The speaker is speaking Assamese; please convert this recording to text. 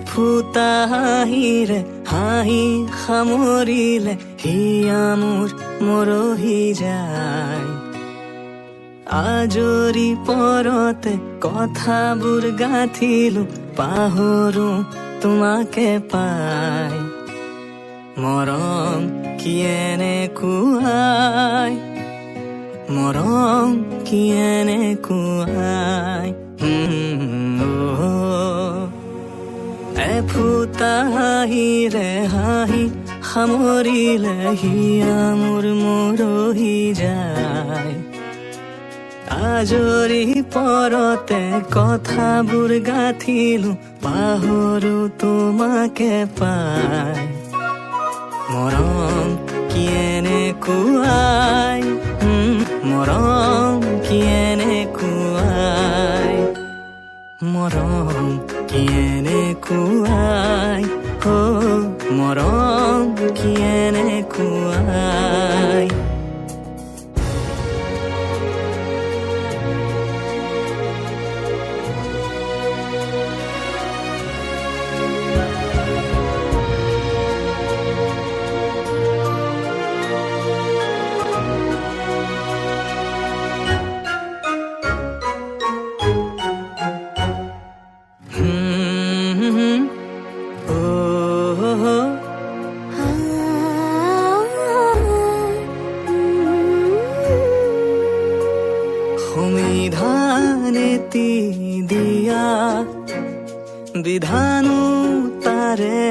ফুটা হাঁহিৰে হাঁহি সামৰিলে হিয়া মোৰ মৰহি যায়। আজৰি পৰতে কথাবোৰ গাঁঠিলো পাহৰো তোমাকে পাই। মৰম কি এনেকুৱাই, মৰম কি এনেকুৱাই। এফুটা হাঁহিৰে হাঁহি সামৰিলে হিয়া মোৰ মৰহি যায়। আজৰি পৰতে কথাবোৰ গাঁঠিলো পাহৰো তোমাকে পাই। মৰম কি এনেকুৱাই, মৰম কি এনেকুৱাই, মৰম কি এনেকুৱাই, মৰম কি এনেকুৱাই। সংবিধানেতি দিয়া বিধানো তাৰে